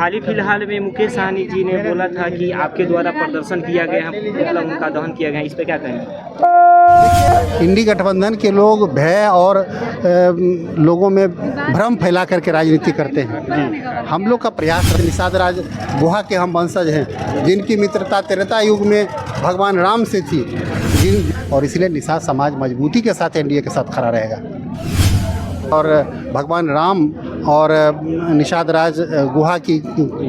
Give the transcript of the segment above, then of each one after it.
हाल ही फिलहाल में मुकेश सहनी जी ने बोला था कि आपके द्वारा प्रदर्शन किया गया है, मतलब उनका दहन किया गया है, इस पे क्या कहेंगे? इंडी गठबंधन के लोग भय और लोगों में भ्रम फैला करके राजनीति करते हैं। हम लोग का प्रयास निषाद राज गुहा के हम वंशज हैं, जिनकी मित्रता त्रेता युग में भगवान राम से थी, और इसलिए निषाद समाज मजबूती के साथ एनडीए के साथ खड़ा रहेगा। और भगवान राम और निषाद राज गुहा की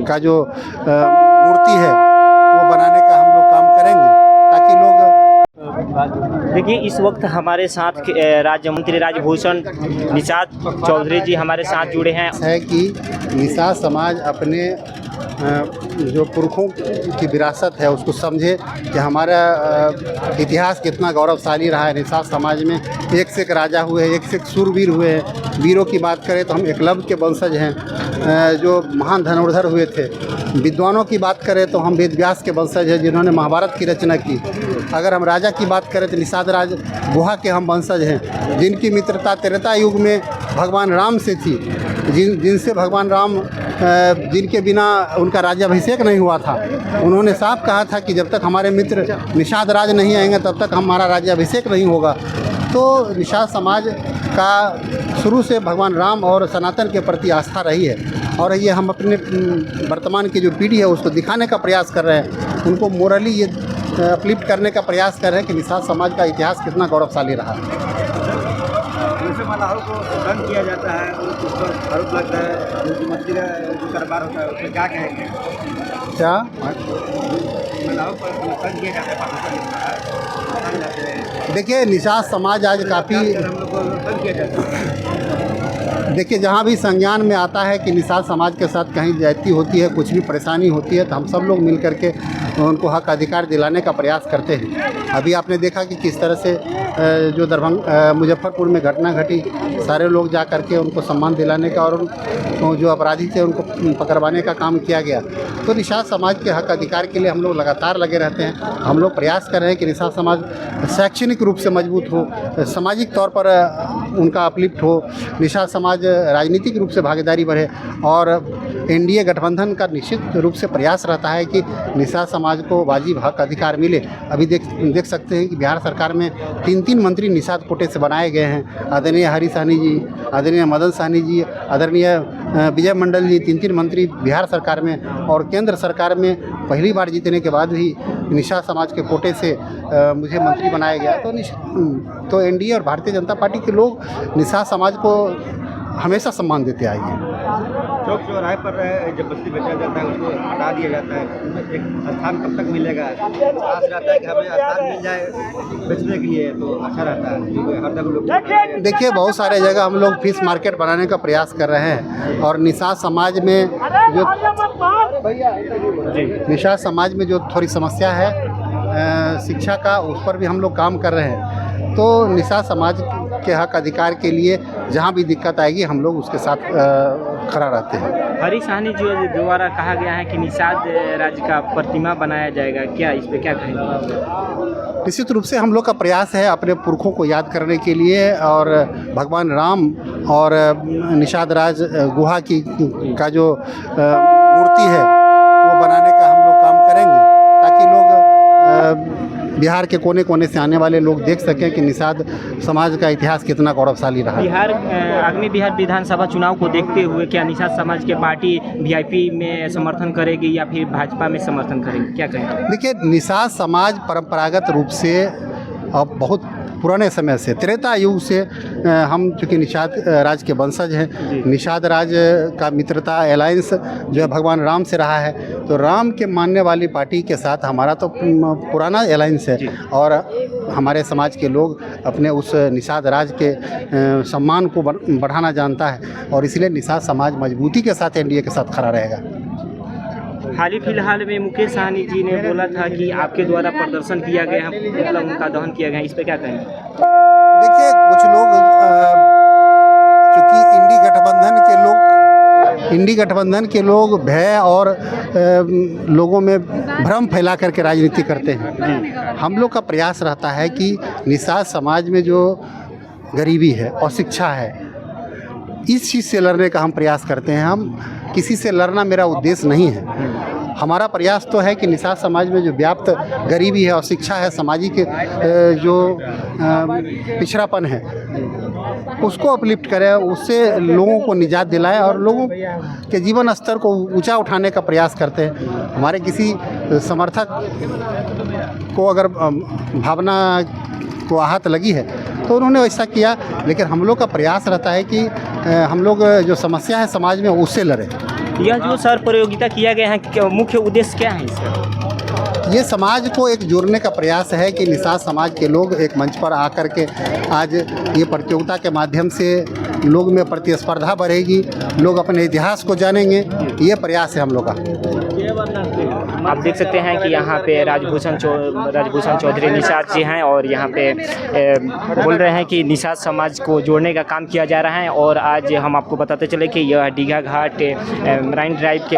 का जो मूर्ति है वो बनाने का हम लोग काम करेंगे, ताकि लोग देखिए, इस वक्त हमारे साथ राज्य मंत्री राजभूषण निषाद चौधरी जी हमारे साथ जुड़े हैं। है कि निषाद समाज अपने जो पुरखों की विरासत है उसको समझे कि हमारा इतिहास कितना गौरवशाली रहा है। निषाद समाज में एक से एक राजा हुए, एक से एक शूरवीर हुए हैं। वीरों की बात करें तो हम एकलव्य के वंशज हैं, जो महान धनुर्धर हुए थे। विद्वानों की बात करें तो हम वेदव्यास के वंशज हैं, जिन्होंने महाभारत की रचना की। अगर हम राजा की बात करें तो निषाद राज गुहा के हम वंशज हैं, जिनकी मित्रता त्रेता युग में भगवान राम से थी, जिनसे भगवान राम जिनके बिना उनका राज्याभिषेक नहीं हुआ था। उन्होंने साफ कहा था कि जब तक हमारे मित्र निषाद राज नहीं आएंगे तब तक हमारा राज्याभिषेक नहीं होगा। तो निषाद समाज का शुरू से भगवान राम और सनातन के प्रति आस्था रही है, और ये हम अपने वर्तमान की जो पीढ़ी है उसको दिखाने का प्रयास कर रहे हैं, उनको मोरली ये अपलिफ्ट करने का प्रयास कर रहे हैं कि निषाद समाज का इतिहास कितना गौरवशाली रहा है। महिलाओं को बंद किया जाता है, उस पर आरोप लगता है, जो मंत्री का जो कारोबार होता है उसमें क्या कहेंगे? क्या महिलाओं पर बंद किया जाता है? देखिए, निषाद समाज आज काफ़ी हम लोग को बंद किया जाता है। देखिए, जहाँ भी संज्ञान में आता है कि निषाद समाज के साथ कहीं ज्यादती होती है, कुछ भी परेशानी होती है, तो हम सब लोग मिल करके उनको हक अधिकार दिलाने का प्रयास करते हैं। अभी आपने देखा कि किस तरह से जो मुजफ्फरपुर में घटना घटी, सारे लोग जा करके उनको सम्मान दिलाने का और जो अपराधी थे उनको पकड़वाने का काम किया गया। तो निषाद समाज के हक अधिकार के लिए हम लोग लगातार लगे रहते हैं। हम लोग प्रयास कर रहे हैं कि निषाद समाज शैक्षणिक रूप से मजबूत हो, सामाजिक तौर पर उनका अपलिफ्ट हो, निषाद समाज राजनीतिक रूप से भागीदारी बढ़े, और एनडीए गठबंधन का निश्चित रूप से प्रयास रहता है कि निषाद समाज को वाजिब हक अधिकार मिले। अभी देख सकते हैं कि बिहार सरकार में 3 मंत्री निषाद कोटे से बनाए गए हैं। आदरणीय हरी सहनी जी, आदरणीय मदन सहनी जी, आदरणीय विजय मंडल जी, 3 मंत्री बिहार सरकार में, और केंद्र सरकार में पहली बार जीतने के बाद भी निषाद समाज के कोटे से मुझे मंत्री बनाया गया। तो एनडीए और भारतीय जनता पार्टी के लोग निषाद समाज को हमेशा सम्मान देते आए हैं। चौक चौराहे पर जब बस्ती बेचा जाता है उसको हटा दिया जाता है, उसमें एक स्थान कब तक मिलेगा? आस रहता है कि हमें स्थान मिल जाए बेचने के लिए तो अच्छा रहता है, क्योंकि हरदम लोग देखिए, बहुत सारे जगह हम लोग फिश मार्केट बनाने का प्रयास कर रहे हैं, और निषाद समाज में जो थोड़ी समस्या है शिक्षा का, उस पर भी हम लोग काम कर रहे हैं। तो निषाद समाज के हक अधिकार के लिए जहाँ भी दिक्कत आएगी हम लोग उसके साथ खड़ा रहते हैं। हरी सहनी जी द्वारा कहा गया है कि निषाद राज का प्रतिमा बनाया जाएगा, क्या इस पे क्या कहेंगे? निश्चित रूप से हम लोग का प्रयास है अपने पुरखों को याद करने के लिए, और भगवान राम और निषाद राज गुहा की का जो मूर्ति है वो बनाने का हम लोग काम करेंगे, ताकि लोग बिहार के कोने कोने से आने वाले लोग देख सकें कि निषाद समाज का इतिहास कितना गौरवशाली रहा है। आगामी बिहार विधानसभा चुनाव को देखते हुए क्या निषाद समाज के पार्टी वीआईपी में समर्थन करेगी या फिर भाजपा में समर्थन करेगी, क्या कहेंगे? देखिए, निषाद समाज परंपरागत रूप से अब बहुत पुराने समय से, त्रेता युग से हम चूँकि निषाद राज के वंशज हैं, निषाद राज का मित्रता अलायंस जो है भगवान राम से रहा है, तो राम के मानने वाली पार्टी के साथ हमारा तो पुराना अलायंस है, और हमारे समाज के लोग अपने उस निषाद राज के सम्मान को बढ़ाना जानता है, और इसलिए निषाद समाज मजबूती के साथ एनडीए के साथ खड़ा रहेगा। हाल ही फिलहाल में मुकेश सहनी जी ने बोला था कि आपके द्वारा प्रदर्शन किया गया है, मतलब उनका दहन किया गया है, इस पे क्या कहेंगे? देखिए, कुछ लोग चूँकि इंडी गठबंधन के लोग भय और लोगों में भ्रम फैला करके राजनीति करते हैं। हम लोग का प्रयास रहता है कि निषाद समाज में जो गरीबी है, अशिक्षा है, इस चीज़ से लड़ने का हम प्रयास करते हैं। हम किसी से लड़ना मेरा उद्देश्य नहीं है। हमारा प्रयास तो है कि निषाद समाज में जो व्याप्त गरीबी है और शिक्षा है, सामाजिक जो पिछड़ापन है, उसको अपलिफ्ट करें, उससे लोगों को निजात दिलाएं और लोगों के जीवन स्तर को ऊंचा उठाने का प्रयास करते हैं। हमारे किसी समर्थक को अगर भावना को आहत लगी है तो उन्होंने वैसा किया, लेकिन हम लोग का प्रयास रहता है कि हम लोग जो समस्या है समाज में उससे लड़ें। यह जो सर प्रतियोगिता किया गया है, मुख्य उद्देश्य क्या है इसका? ये समाज को एक जोड़ने का प्रयास है कि निषाद समाज के लोग एक मंच पर आकर के आज ये प्रतियोगिता के माध्यम से लोग में प्रतिस्पर्धा बढ़ेगी, लोग अपने इतिहास को जानेंगे, ये प्रयास है हम लोग का। आप देख सकते हैं कि यहाँ पे राजभूषण चौधरी निषाद जी हैं और यहाँ पे बोल रहे हैं कि निषाद समाज को जोड़ने का काम किया जा रहा है। और आज हम आपको बताते चले कि यह दीघा घाट मराइन ड्राइव के